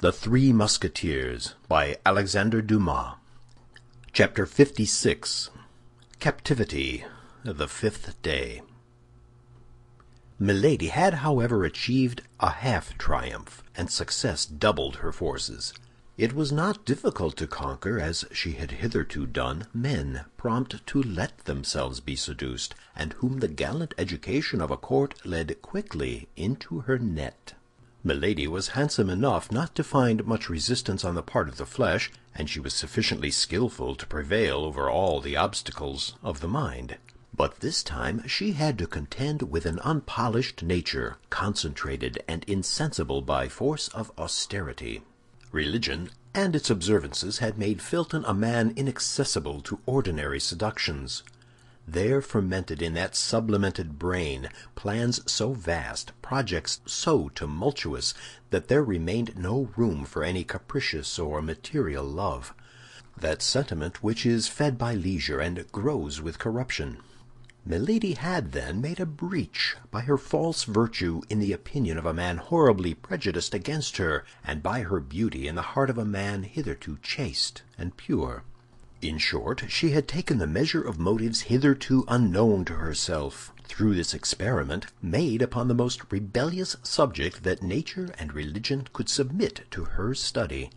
The Three Musketeers by Alexandre Dumas. Chapter 56. Captivity, the Fifth Day. Milady had, however, achieved a half-triumph, and success doubled her forces. It was not difficult to conquer, as she had hitherto done, men prompt to let themselves be seduced, and whom the gallant education of a court led quickly into her net. Milady was handsome enough not to find much resistance on the part of the flesh, and she was sufficiently skillful to prevail over all the obstacles of the mind. But this time she had to contend with an unpolished nature, concentrated and insensible by force of austerity. Religion and its observances had made Felton a man inaccessible to ordinary seductions. There fermented in that sublimated brain plans so vast, projects so tumultuous, that there remained no room for any capricious or material love, that sentiment which is fed by leisure and grows with corruption. Milady had then made a breach by her false virtue in the opinion of a man horribly prejudiced against her, and by her beauty in the heart of a man hitherto chaste and pure. In short, she had taken the measure of motives hitherto unknown to herself, through this experiment made upon the most rebellious subject that nature and religion could submit to her study.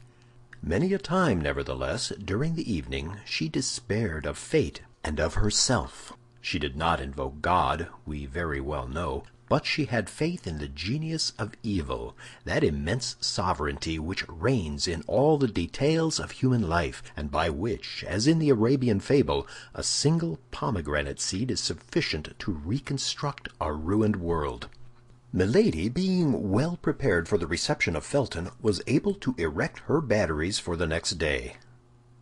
Many a time, nevertheless, during the evening, she despaired of fate and of herself. She did not invoke God, we very well know, but she had faith in the genius of evil, that immense sovereignty which reigns in all the details of human life, and by which, as in the Arabian fable, a single pomegranate seed is sufficient to reconstruct a ruined world. Milady, being well prepared for the reception of Felton, was able to erect her batteries for the next day.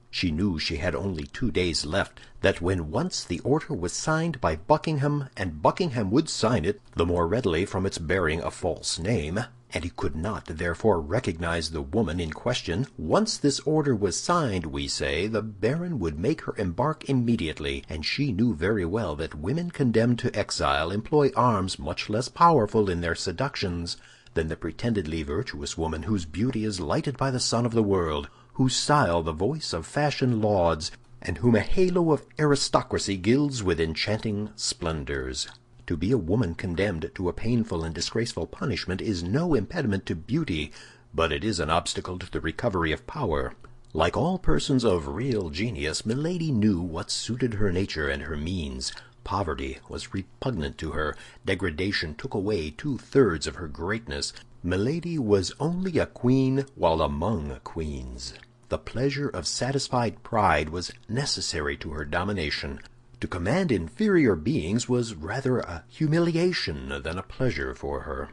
She knew she had only 2 days left, that when once the order was signed by Buckingham, and Buckingham would sign it the more readily from its bearing a false name, and he could not therefore recognize the woman in question, once this order was signed, we say, the baron would make her embark immediately, and she knew very well that women condemned to exile employ arms much less powerful in their seductions than the pretendedly virtuous woman whose beauty is lighted by the sun of the world, whose style the voice of fashion lauds, and whom a halo of aristocracy gilds with enchanting splendors. To be a woman condemned to a painful and disgraceful punishment is no impediment to beauty, but it is an obstacle to the recovery of power. Like all persons of real genius, Milady knew what suited her nature and her means. Poverty was repugnant to her. Degradation took away 2/3 of her greatness. Milady was only a queen while among queens. The pleasure of satisfied pride was necessary to her domination. To command inferior beings was rather a humiliation than a pleasure for her.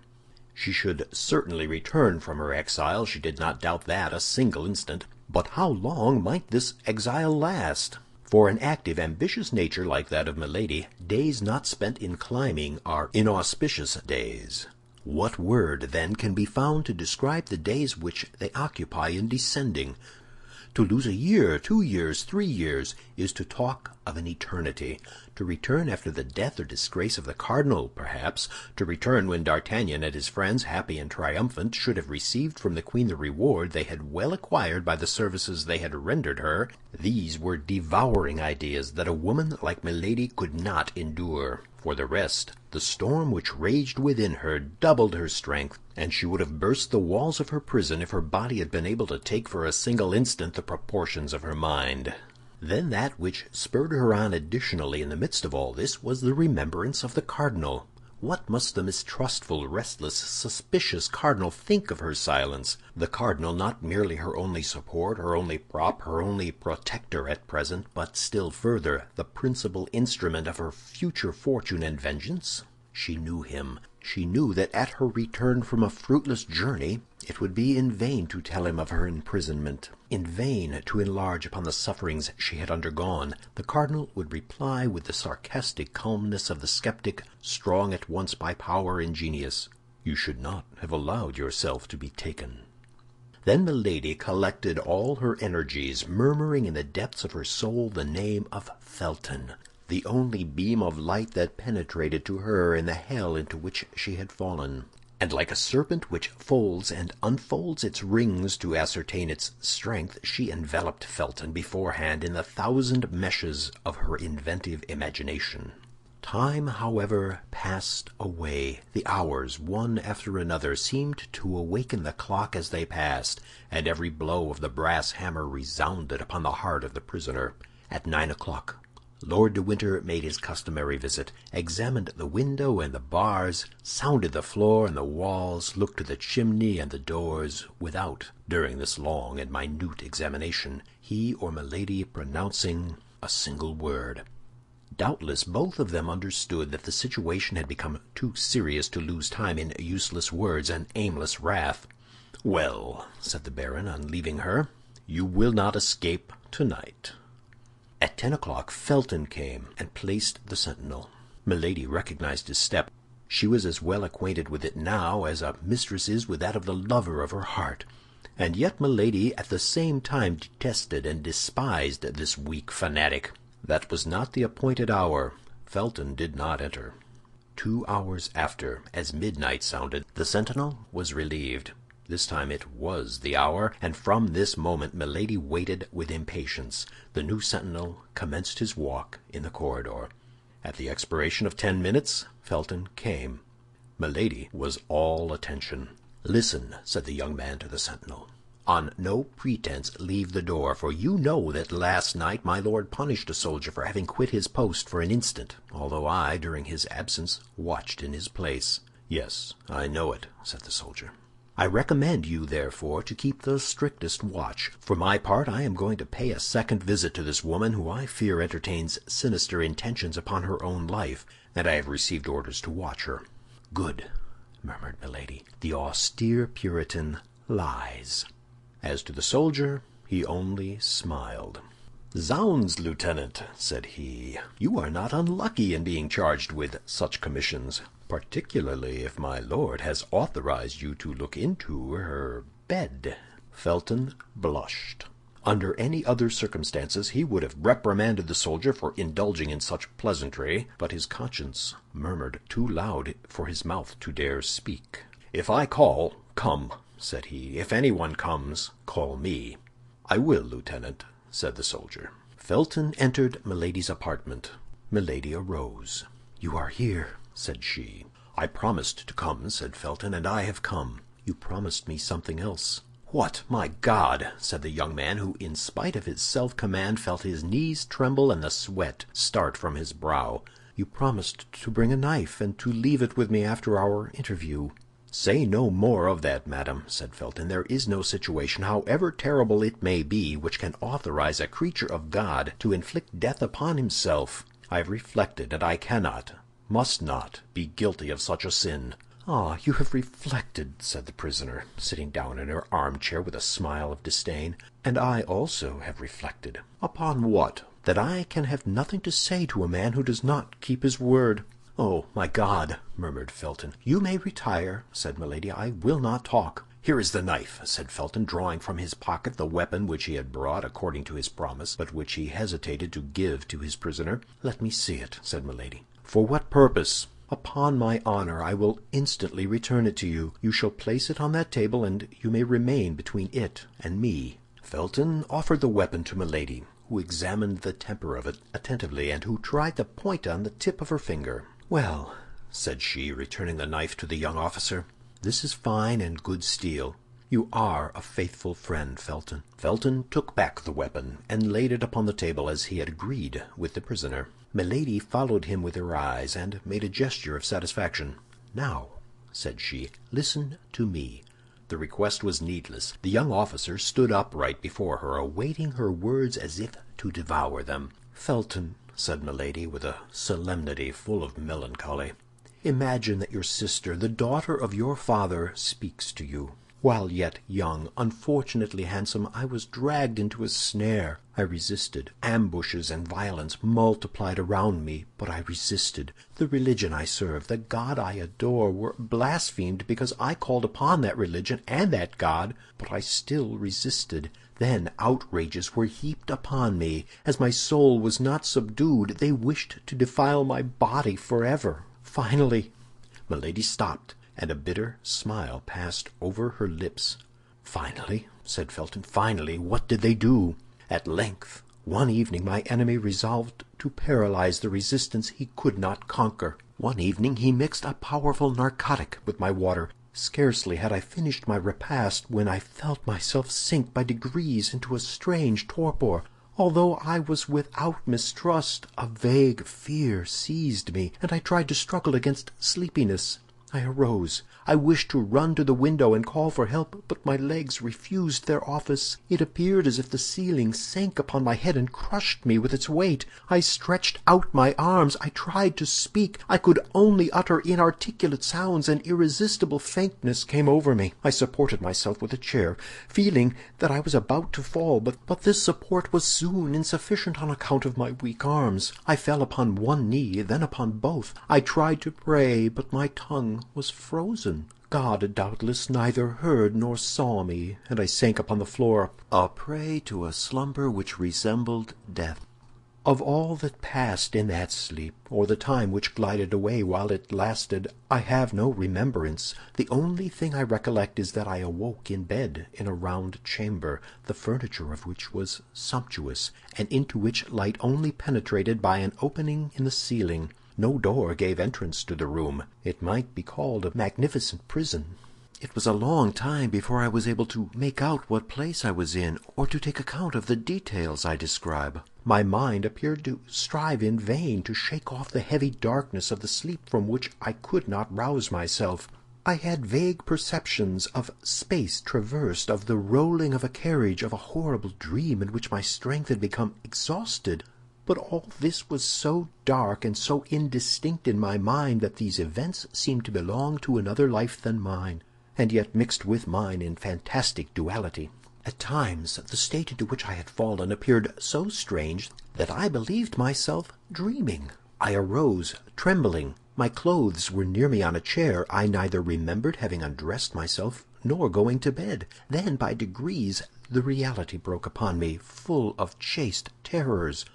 She should certainly return from her exile, she did not doubt that a single instant. But how long might this exile last? For an active, ambitious nature like that of Milady, days not spent in climbing are inauspicious days. What word, then, can be found to describe the days which they occupy in descending? To lose a year, 2 years, 3 years, is to talk of an eternity. To return after the death or disgrace of the cardinal, perhaps, to return when D'Artagnan and his friends, happy and triumphant, should have received from the queen the reward they had well acquired by the services they had rendered her, these were devouring ideas that a woman like Milady could not endure. For the rest, the storm which raged within her doubled her strength, and she would have burst the walls of her prison if her body had been able to take for a single instant the proportions of her mind. Then that which spurred her on additionally in the midst of all this was the remembrance of the cardinal. What must the mistrustful, restless, suspicious cardinal think of her silence? The cardinal, not merely her only support, her only prop, her only protector at present, but still further, the principal instrument of her future fortune and vengeance? She knew him. She knew that at her return from a fruitless journey, it would be in vain to tell him of her imprisonment, in vain to enlarge upon the sufferings she had undergone. The cardinal would reply with the sarcastic calmness of the skeptic, strong at once by power and genius, "You should not have allowed yourself to be taken." Then Milady collected all her energies, murmuring in the depths of her soul the name of Felton, the only beam of light that penetrated to her in the hell into which she had fallen. and like a serpent which folds and unfolds its rings to ascertain its strength, she enveloped Felton beforehand in the thousand meshes of her inventive imagination. Time, however, passed away. The hours, one after another, seemed to awaken the clock as they passed, and every blow of the brass hammer resounded upon the heart of the prisoner. At 9 o'clock, Lord de Winter made his customary visit, examined the window and the bars, sounded the floor and the walls, looked to the chimney and the doors, without, during this long and minute examination, he or Milady pronouncing a single word. Doubtless both of them understood that the situation had become too serious to lose time in useless words and aimless wrath. "Well," said the Baron, on leaving her, "you will not escape tonight." At 10 o'clock Felton came and placed the sentinel. Milady recognized his step. She was as well acquainted with it now as a mistress is with that of the lover of her heart. And yet Milady at the same time detested and despised this weak fanatic. That was not the appointed hour. Felton did not enter. 2 hours after, as midnight sounded, the sentinel was relieved. This time it was the hour, and from this moment Milady waited with impatience. The new sentinel commenced his walk in the corridor. At the expiration of 10 minutes, Felton came. Milady was all attention. "Listen," said the young man to the sentinel. "On no pretense leave the door, for you know that last night my lord punished a soldier for having quit his post for an instant, although I, during his absence, watched in his place." "Yes, I know it," said the soldier. "I recommend you, therefore, to keep the strictest watch. For my part, I am going to pay a second visit to this woman, who I fear entertains sinister intentions upon her own life, and I have received orders to watch her." "Good," murmured Milady. "The austere Puritan lies." As to the soldier, he only smiled. "Zounds, Lieutenant," said he, "you are not unlucky in being charged with such commissions, particularly if my lord has authorized you to look into her bed." Felton blushed. Under any other circumstances he would have reprimanded the soldier for indulging in such pleasantry, but his conscience murmured too loud for his mouth to dare speak. "If I call, come," said he. "If anyone comes, call me." "I will, Lieutenant," said the soldier. Felton entered Milady's apartment. Milady arose. "You are here," said she. "I promised to come," said Felton, "and I have come." "You promised me something else." "What, my God!" said the young man, who, in spite of his self-command, felt his knees tremble and the sweat start from his brow. "You promised to bring a knife, and to leave it with me after our interview." "Say no more of that, madam," said Felton. "There is no situation, however terrible it may be, which can authorize a creature of God to inflict death upon himself. I have reflected, and I cannot, must not, be guilty of such a sin." "Ah, you have reflected," said the prisoner, sitting down in her armchair with a smile of disdain. "And I also have reflected." "Upon what?" "That I can have nothing to say to a man who does not keep his word." "Oh, my God!" murmured Felton. "You may retire," said Milady. "I will not talk." "Here is the knife," said Felton, drawing from his pocket the weapon which he had brought according to his promise, but which he hesitated to give to his prisoner. "Let me see it," said Milady. "For what purpose?" "Upon my honor, I will instantly return it to you. You shall place it on that table, and you may remain between it and me." Felton offered the weapon to Milady, who examined the temper of it attentively, and who tried the point on the tip of her finger. "Well," said she, returning the knife to the young officer, "this is fine and good steel. You are a faithful friend, Felton." Felton took back the weapon, and laid it upon the table as he had agreed with the prisoner. Milady followed him with her eyes, and made a gesture of satisfaction. "Now," said she, "listen to me." The request was needless. The young officer stood upright before her, awaiting her words as if to devour them. "Felton," said Milady, with a solemnity full of melancholy, "imagine that your sister, the daughter of your father, speaks to you. While yet young, unfortunately handsome, I was dragged into a snare. I resisted. Ambushes and violence multiplied around me, but I resisted. The religion I serve, the God I adore, were blasphemed because I called upon that religion and that God, but I still resisted. Then outrages were heaped upon me. As my soul was not subdued, they wished to defile my body forever. Finally—" Milady stopped, and a bitter smile passed over her lips. "Finally," said Felton, "finally, what did they do? At length, one evening my enemy resolved to paralyze the resistance he could not conquer. One evening he mixed a powerful narcotic with my water. Scarcely had I finished my repast when I felt myself sink by degrees into a strange torpor. Although I was without mistrust, a vague fear seized me, and I tried to struggle against sleepiness. I arose. I wished to run to the window and call for help, but my legs refused their office. It appeared as if the ceiling sank upon my head and crushed me with its weight. I stretched out my arms. I tried to speak. I could only utter inarticulate sounds. An irresistible faintness came over me. I supported myself with a chair, feeling that I was about to fall, but this support was soon insufficient on account of my weak arms. I fell upon one knee, then upon both. I tried to pray, but my tongue was frozen. God doubtless neither heard nor saw me, and I sank upon the floor, a prey to a slumber which resembled death. Of all that passed in that sleep, or the time which glided away while it lasted, I have no remembrance. The only thing I recollect is that I awoke in bed in a round chamber, the furniture of which was sumptuous, and into which light only penetrated by an opening in the ceiling. No door gave entrance to the room. It might be called a magnificent prison. It was a long time before I was able to make out what place I was in, or to take account of the details I describe. My mind appeared to strive in vain to shake off the heavy darkness of the sleep from which I could not rouse myself. I had vague perceptions of space traversed, of the rolling of a carriage, of a horrible dream in which my strength had become exhausted. But all this was so dark and so indistinct in my mind that these events seemed to belong to another life than mine, and yet mixed with mine in fantastic duality. At times the state into which I had fallen appeared so strange that I believed myself dreaming. I arose, trembling. My clothes were near me on a chair. I neither remembered having undressed myself nor going to bed. Then, by degrees, the reality broke upon me, full of chaste terrors.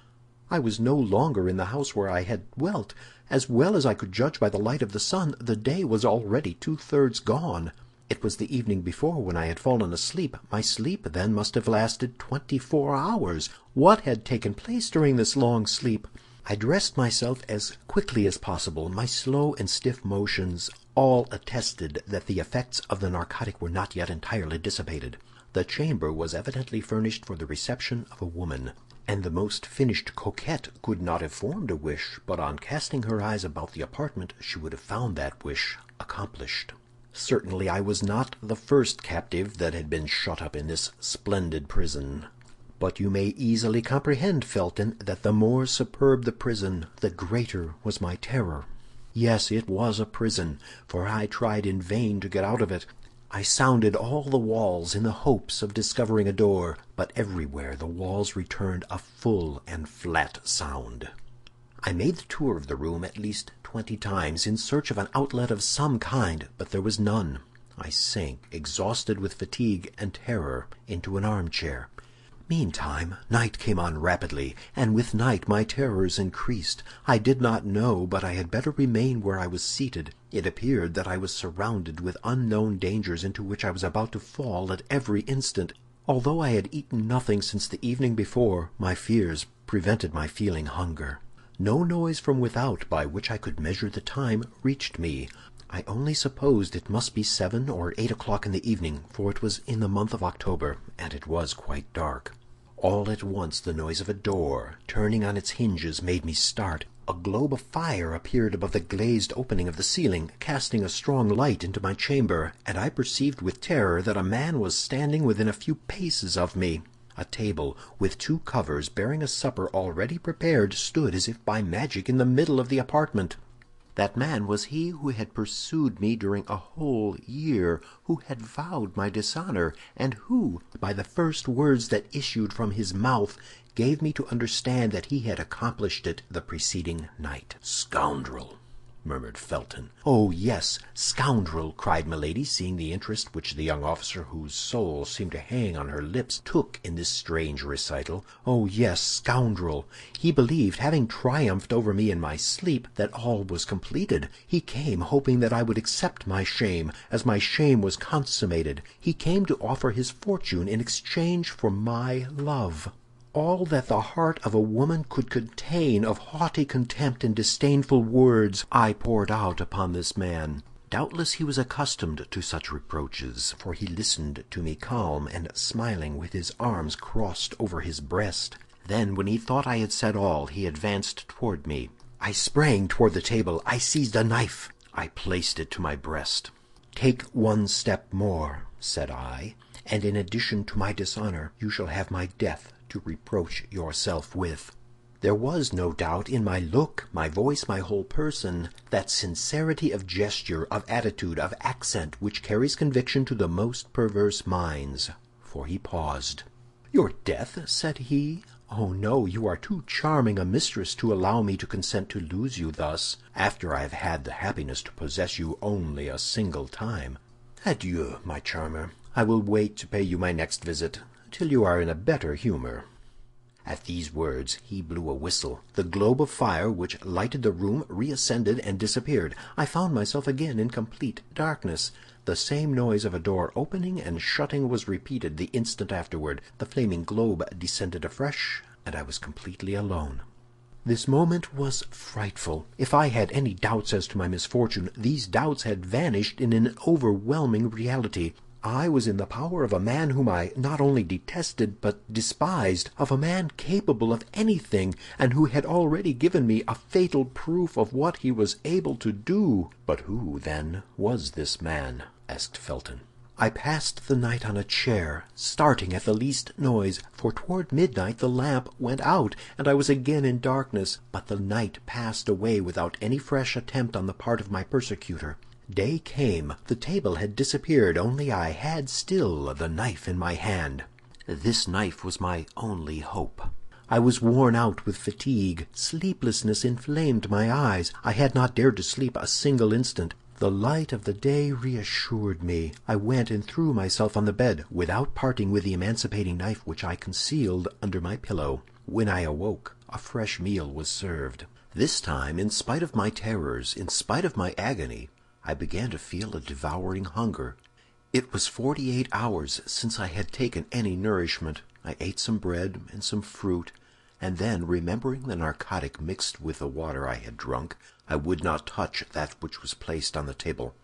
I was no longer in the house where I had dwelt. As well as I could judge by the light of the sun, the day was already 2/3 gone. It was the evening before when I had fallen asleep. My sleep then must have lasted 24 hours. What had taken place during this long sleep? I dressed myself as quickly as possible. My slow and stiff motions all attested that the effects of the narcotic were not yet entirely dissipated. The chamber was evidently furnished for the reception of a woman, and the most finished coquette could not have formed a wish, but on casting her eyes about the apartment she would have found that wish accomplished. Certainly I was not the first captive that had been shut up in this splendid prison. But you may easily comprehend, Felton, that the more superb the prison, the greater was my terror. Yes, it was a prison, for I tried in vain to get out of it. I sounded all the walls in the hopes of discovering a door, but everywhere the walls returned a full and flat sound. I made the tour of the room at least 20 times in search of an outlet of some kind, but there was none. I sank, exhausted with fatigue and terror, into an armchair. Meantime, night came on rapidly, and with night my terrors increased. I did not know but I had better remain where I was seated. It appeared that I was surrounded with unknown dangers into which I was about to fall at every instant. Although I had eaten nothing since the evening before, my fears prevented my feeling hunger. No noise from without by which I could measure the time reached me. I only supposed it must be 7 or 8 o'clock in the evening, for it was in the month of October, and it was quite dark. All at once the noise of a door turning on its hinges made me start. A globe of fire appeared above the glazed opening of the ceiling, casting a strong light into my chamber, and I perceived with terror that a man was standing within a few paces of me. A table, with 2 covers bearing a supper already prepared, stood as if by magic in the middle of the apartment. That man was he who had pursued me during a whole year, who had vowed my dishonor, and who, by the first words that issued from his mouth, gave me to understand that he had accomplished it the preceding night. "Scoundrel!" murmured Felton. "Oh, yes, scoundrel!" cried Milady, seeing the interest which the young officer, whose soul seemed to hang on her lips, took in this strange recital. "Oh, yes, scoundrel! He believed, having triumphed over me in my sleep, that all was completed. He came, hoping that I would accept my shame, as my shame was consummated. He came to offer his fortune in exchange for my love. All that the heart of a woman could contain of haughty contempt and disdainful words I poured out upon this man. Doubtless he was accustomed to such reproaches, for he listened to me calm and smiling, with his arms crossed over his breast. Then, when he thought I had said all, he advanced toward me. I sprang toward the table. I seized a knife. I placed it to my breast. "Take one step more," said I, "and in addition to my dishonor, you shall have my death to reproach yourself with." There was no doubt in my look, my voice, my whole person, that sincerity of gesture, of attitude, of accent which carries conviction to the most perverse minds, for he paused. "Your death?" said he. "Oh, no, you are too charming a mistress to allow me to consent to lose you thus, after I have had the happiness to possess you only a single time. Adieu, my charmer. I will wait to pay you my next visit, till you are in a better humor." At these words he blew a whistle. The globe of fire which lighted the room reascended and disappeared. I found myself again in complete darkness. The same noise of a door opening and shutting was repeated the instant afterward. The flaming globe descended afresh, and I was completely alone. This moment was frightful. If I had any doubts as to my misfortune, these doubts had vanished in an overwhelming reality. I was in the power of a man whom I not only detested but despised, of a man capable of anything, and who had already given me a fatal proof of what he was able to do. "But who, then, was this man?" asked Felton. I passed the night on a chair, starting at the least noise, for toward midnight the lamp went out, and I was again in darkness. But the night passed away without any fresh attempt on the part of my persecutor. Day came. The table had disappeared, only I had still the knife in my hand. This knife was my only hope. I was worn out with fatigue. Sleeplessness inflamed my eyes. I had not dared to sleep a single instant. The light of the day reassured me. I went and threw myself on the bed, without parting with the emancipating knife which I concealed under my pillow. When I awoke, a fresh meal was served. This time, in spite of my terrors, in spite of my agony, I began to feel a devouring hunger. It was 48 hours since I had taken any nourishment. I ate some bread and some fruit, and then, remembering the narcotic mixed with the water I had drunk, I would not touch that which was placed on the table,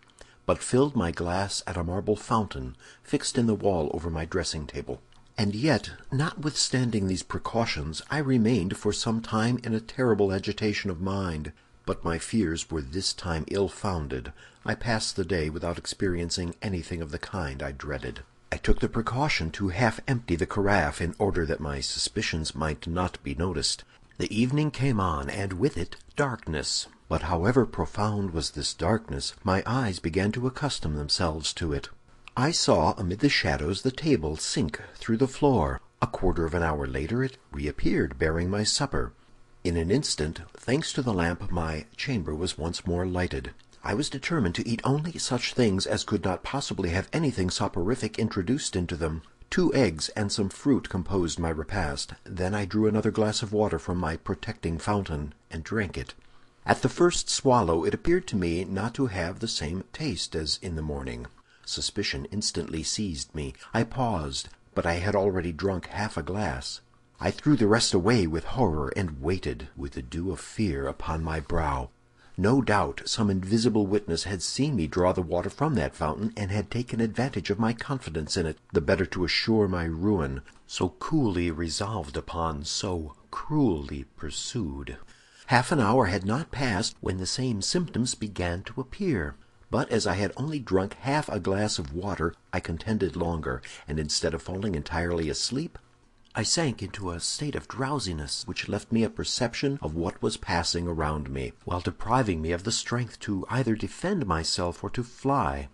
but filled my glass at a marble fountain fixed in the wall over my dressing-table. And yet, notwithstanding these precautions, I remained for some time in a terrible agitation of mind. But my fears were this time ill-founded. I passed the day without experiencing anything of the kind I dreaded. I took the precaution to half-empty the carafe in order that my suspicions might not be noticed. The evening came on, and with it darkness. But however profound was this darkness, my eyes began to accustom themselves to it. I saw amid the shadows the table sink through the floor. A quarter of an hour later it reappeared, bearing my supper. In an instant, thanks to the lamp, my chamber was once more lighted. I was determined to eat only such things as could not possibly have anything soporific introduced into them. 2 eggs and some fruit composed my repast. Then I drew another glass of water from my protecting fountain and drank it. At the first swallow it appeared to me not to have the same taste as in the morning. Suspicion instantly seized me. I paused, but I had already drunk half a glass. I threw the rest away with horror and waited with the dew of fear upon my brow. No doubt some invisible witness had seen me draw the water from that fountain and had taken advantage of my confidence in it, the better to assure my ruin, so coolly resolved upon, so cruelly pursued. Half an hour had not passed when the same symptoms began to appear. But as I had only drunk half a glass of water, I contended longer, and instead of falling entirely asleep, I sank into a state of drowsiness which left me a perception of what was passing around me, while depriving me of the strength to either defend myself or to fly.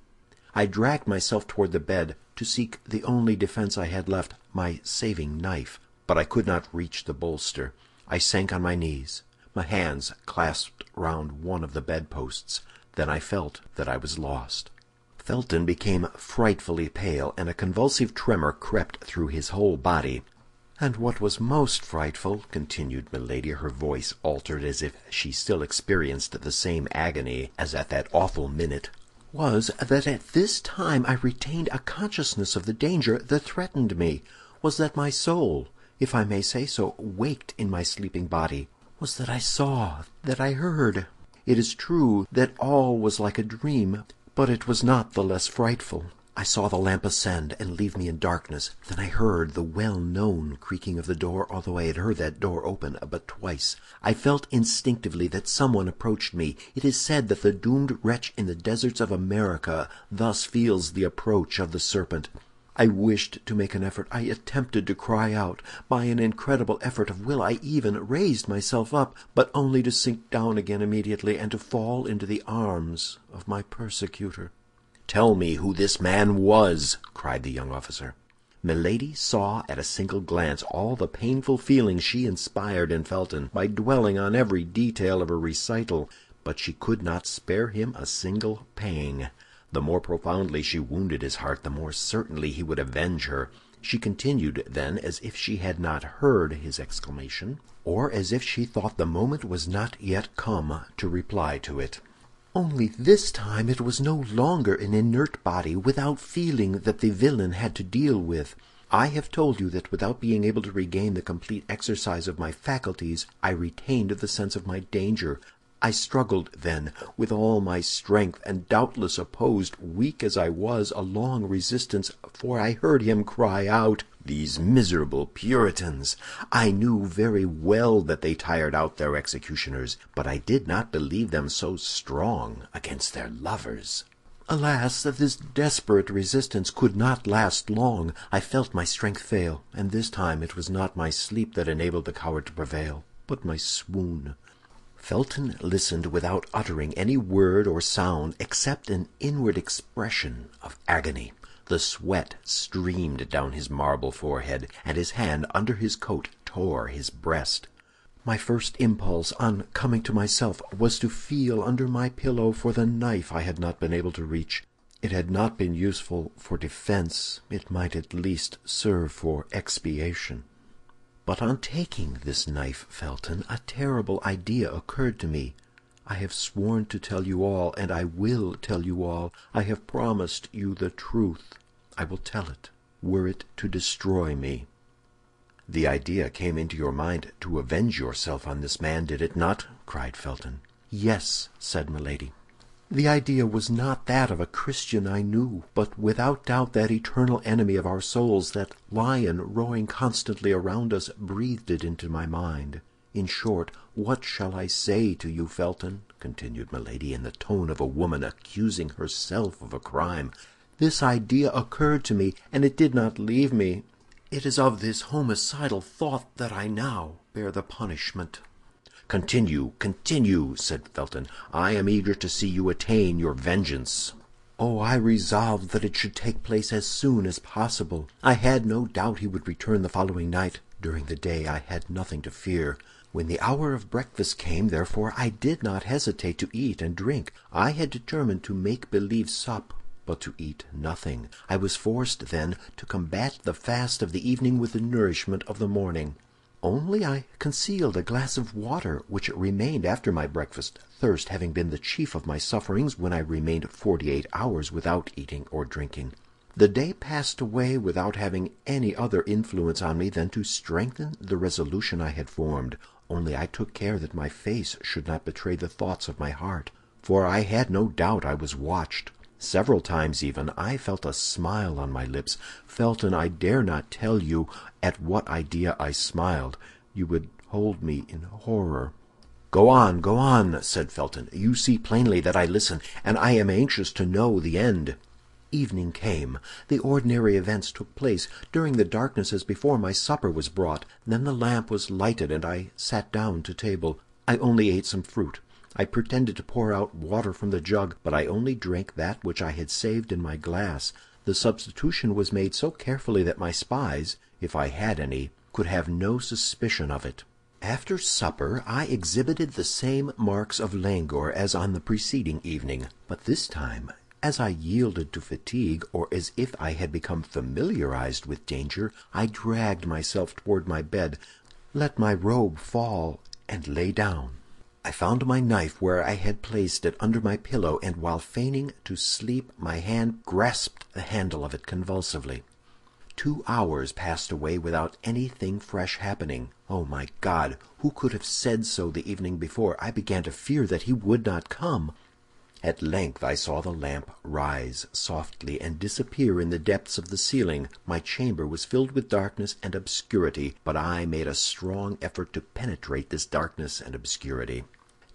I dragged myself toward the bed to seek the only defense I had left, my saving knife, but I could not reach the bolster. I sank on my knees. My hands clasped round one of the bedposts. Then I felt that I was lost. Felton became frightfully pale, and a convulsive tremor crept through his whole body. "And what was most frightful," continued Milady, her voice altered as if she still experienced the same agony as at that awful minute, "was that at this time I retained a consciousness of the danger that threatened me, was that my soul, if I may say so, waked in my sleeping body, was that I saw, that I heard. It is true that all was like a dream, but it was not the less frightful. I saw the lamp ascend and leave me in darkness. Then I heard the well-known creaking of the door, although I had heard that door open but twice. I felt instinctively that someone approached me. It is said that the doomed wretch in the deserts of America thus feels the approach of the serpent. I wished to make an effort. I attempted to cry out. By an incredible effort of will I even raised myself up, but only to sink down again immediately and to fall into the arms of my persecutor." "Tell me who this man was," cried the young officer. Milady saw at a single glance all the painful feelings she inspired in Felton by dwelling on every detail of her recital, but she could not spare him a single pang. The more profoundly she wounded his heart, the more certainly he would avenge her. She continued then, as if she had not heard his exclamation, or as if she thought the moment was not yet come to reply to it. "Only this time it was no longer an inert body without feeling that the villain had to deal with. I have told you that without being able to regain the complete exercise of my faculties, I retained the sense of my danger. I struggled, then, with all my strength, and doubtless opposed, weak as I was, a long resistance, for I heard him cry out, 'These miserable Puritans!' I knew very well that they tired out their executioners, but I did not believe them so strong against their lovers. Alas, that this desperate resistance could not last long. I felt my strength fail, and this time it was not my sleep that enabled the coward to prevail, but my swoon." Felton listened without uttering any word or sound except an inward expression of agony. The sweat streamed down his marble forehead, and his hand under his coat tore his breast. My first impulse, on coming to myself, was to feel under my pillow for the knife I had not been able to reach. It had not been useful for defense; it might at least serve for expiation. But on taking this knife, Felton, a terrible idea occurred to me. I have sworn to tell you all, and I will tell you all. I have promised you the truth. I will tell it, were it to destroy me." "The idea came into your mind to avenge yourself on this man, did it not?" cried Felton. "Yes," said Milady. "The idea was not that of a Christian I knew, but without doubt that eternal enemy of our souls, that lion roaring constantly around us, breathed it into my mind. In short, what shall I say to you, Felton?" continued Milady, in the tone of a woman accusing herself of a crime. "This idea occurred to me, and it did not leave me. It is of this homicidal thought that I now bear the punishment." "Continue, continue," said Felton. "I am eager to see you attain your vengeance." "Oh, I resolved that it should take place as soon as possible. I had no doubt he would return the following night. During the day I had nothing to fear. When the hour of breakfast came, therefore, I did not hesitate to eat and drink. I had determined to make believe sup, but to eat nothing. I was forced, then, to combat the fast of the evening with the nourishment of the morning. Only I concealed a glass of water, which remained after my breakfast, thirst having been the chief of my sufferings when I remained 48 hours without eating or drinking. The day passed away without having any other influence on me than to strengthen the resolution I had formed. Only I took care that my face should not betray the thoughts of my heart, for I had no doubt I was watched. Several times even I felt a smile on my lips. Felton, I dare not tell you at what idea I smiled. You would hold me in horror." Go on," said Felton. "You see plainly that I listen, and I am anxious to know the end." Evening came. The ordinary events took place. During the darkness as before, my supper was brought. Then the lamp was lighted, and I sat down to table. I only ate some fruit. I pretended to pour out water from the jug, but I only drank that which I had saved in my glass. The substitution was made so carefully that my spies, if I had any, could have no suspicion of it. After supper I exhibited the same marks of languor as on the preceding evening, but this time, as I yielded to fatigue, or as if I had become familiarized with danger, I dragged myself toward my bed, let my robe fall, and lay down. I found my knife where I had placed it under my pillow, and while feigning to sleep, my hand grasped the handle of it convulsively. 2 hours passed away without anything fresh happening. Oh, my God, who could have said so the evening before? I began to fear that he would not come. At length I saw the lamp rise softly and disappear in the depths of the ceiling. My chamber was filled with darkness and obscurity, but I made a strong effort to penetrate this darkness and obscurity.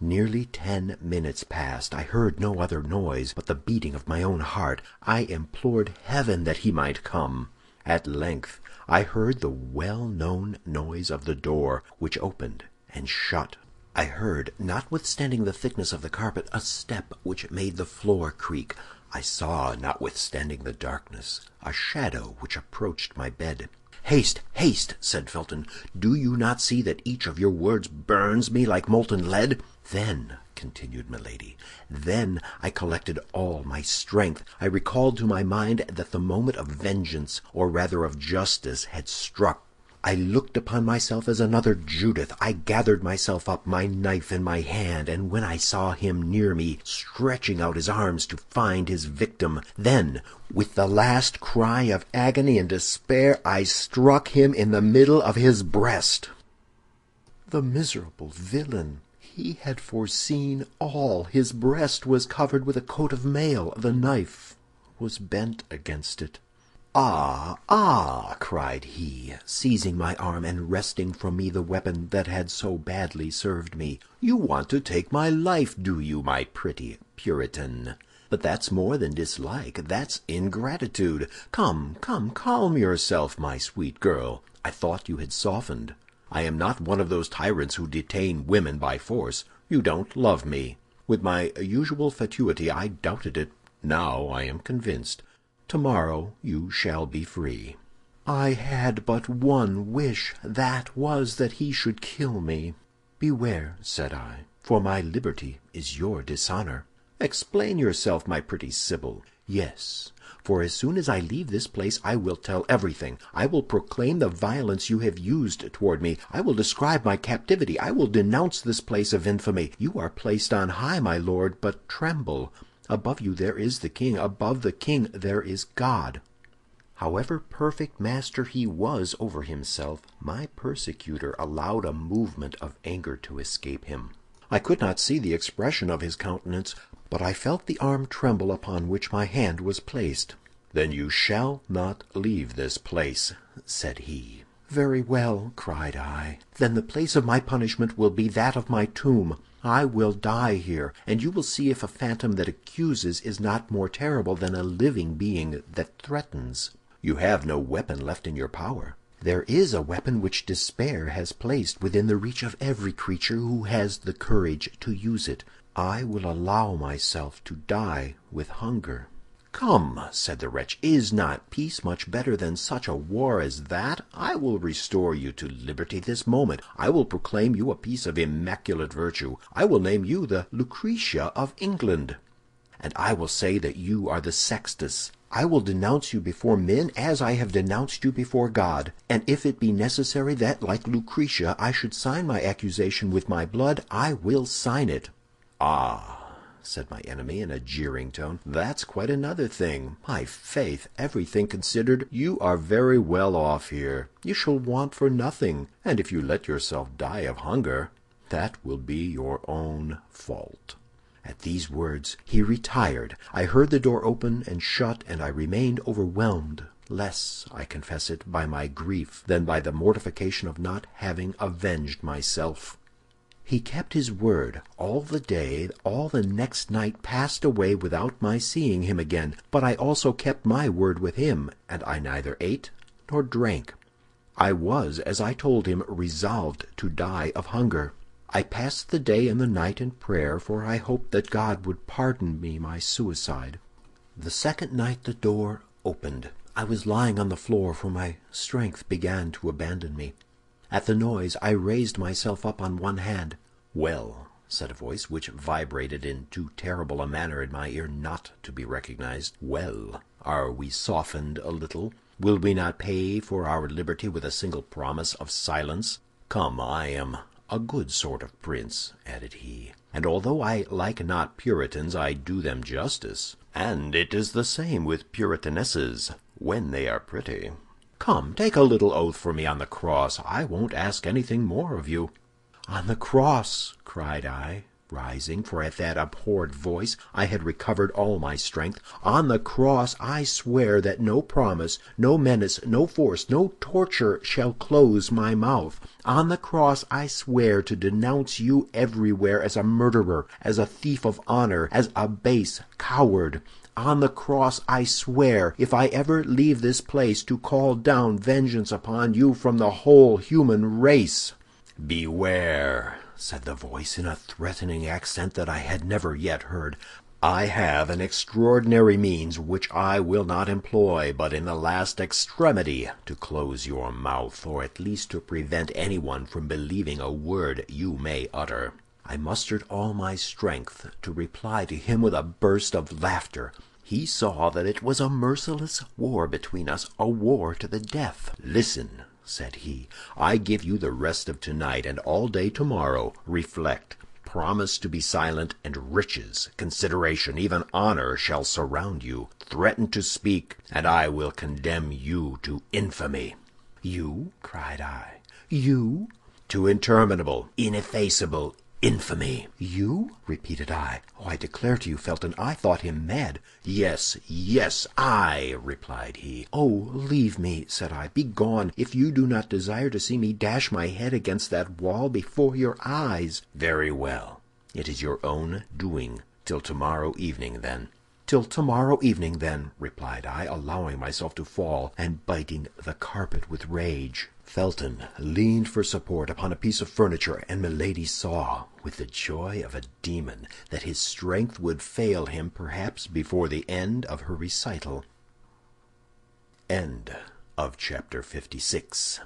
Nearly 10 minutes passed. I heard no other noise but the beating of my own heart. I implored heaven that he might come. At length I heard the well-known noise of the door, which opened and shut. I heard, notwithstanding the thickness of the carpet, a step which made the floor creak. I saw, notwithstanding the darkness, a shadow which approached my bed. "Haste, haste!" said Felton. "Do you not see that each of your words burns me like molten lead?" "Then," continued Milady, "then I collected all my strength. I recalled to my mind that the moment of vengeance, or rather of justice, had struck. I looked upon myself as another Judith. I gathered myself up, my knife in my hand, and when I saw him near me, stretching out his arms to find his victim, then, with the last cry of agony and despair, I struck him in the middle of his breast." The miserable villain! He had foreseen all. His breast was covered with a coat of mail. The knife was bent against it. "Ah, ah!" cried he, seizing my arm and wresting from me the weapon that had so badly served me. "You want to take my life, do you, my pretty Puritan? But that's more than dislike, that's ingratitude. Come, come, calm yourself, my sweet girl. I thought you had softened. I am not one of those tyrants who detain women by force. You don't love me. With my usual fatuity I doubted it. Now I am convinced. Tomorrow you shall be free." I had but one wish, that was that he should kill me. "Beware," said I, "for my liberty is your dishonor." "Explain yourself, my pretty Sibyl." "Yes, for as soon as I leave this place I will tell everything. I will proclaim the violence you have used toward me. I will describe my captivity. I will denounce this place of infamy. You are placed on high, my lord, but tremble. Above you there is the king. Above the king there is God." However perfect master he was over himself, my persecutor allowed a movement of anger to escape him. I could not see the expression of his countenance, but I felt the arm tremble upon which my hand was placed. "Then you shall not leave this place," said he. "Very well," cried I. "Then the place of my punishment will be that of my tomb. I will die here, and you will see if a phantom that accuses is not more terrible than a living being that threatens." "You have no weapon left in your power." "There is a weapon which despair has placed within the reach of every creature who has the courage to use it. I will allow myself to die with hunger." "Come," said the wretch, "is not peace much better than such a war as that? I will restore you to liberty this moment. I will proclaim you a piece of immaculate virtue. I will name you the Lucretia of England. And I will say that you are the Sextus. I will denounce you before men as I have denounced you before God. And if it be necessary that, like Lucretia, I should sign my accusation with my blood, I will sign it." "Ah," said my enemy in a jeering tone, "that's quite another thing. My faith, everything considered, you are very well off here. You shall want for nothing, and if you let yourself die of hunger, that will be your own fault." At these words he retired. I heard the door open and shut, and I remained overwhelmed, less, I confess it, by my grief than by the mortification of not having avenged myself. He kept his word. All the day, all the next night passed away without my seeing him again, but I also kept my word with him, and I neither ate nor drank. I was, as I told him, resolved to die of hunger. I passed the day and the night in prayer, for I hoped that God would pardon me my suicide. The second night the door opened. I was lying on the floor, for my strength began to abandon me. At the noise, I raised myself up on one hand. "Well," said a voice which vibrated in too terrible a manner in my ear not to be recognized. "Well, are we softened a little? Will we not pay for our liberty with a single promise of silence? Come, I am a good sort of prince," added he, "and although I like not Puritans, I do them justice. And it is the same with Puritanesses, when they are pretty. Come, take a little oath for me on the cross. I won't ask anything more of you." "On the cross!" cried I, rising, for at that abhorred voice I had recovered all my strength. "On the cross I swear that no promise, no menace, no force, no torture shall close my mouth. On the cross I swear to denounce you everywhere as a murderer, as a thief of honor, as a base coward. On the cross I swear, if I ever leave this place, to call down vengeance upon you from the whole human race." "Beware," said the voice in a threatening accent that I had never yet heard. "I have an extraordinary means which I will not employ but in the last extremity to close your mouth, or at least to prevent anyone from believing a word you may utter." I mustered all my strength to reply to him with a burst of laughter. He saw that it was a merciless war between us, a war to the death. "Listen," said he, "I give you the rest of tonight and all day tomorrow. Reflect. Promise to be silent, and riches, consideration, even honor shall surround you. Threaten to speak, and I will condemn you to infamy." "You?" cried I. "You?" "To interminable, ineffaceable infamy." "You?" repeated I. "Oh, I declare to you, Felton, I thought him mad." "Yes, yes, I," replied he. "Oh, leave me," said I. "Begone, if you do not desire to see me dash my head against that wall before your eyes." "Very well, it is your own doing. Till tomorrow evening, then." "Till tomorrow evening, then," replied I, allowing myself to fall, and biting the carpet with rage. Felton leaned for support upon a piece of furniture, and Milady saw, with the joy of a demon, that his strength would fail him perhaps before the end of her recital. End of chapter 56.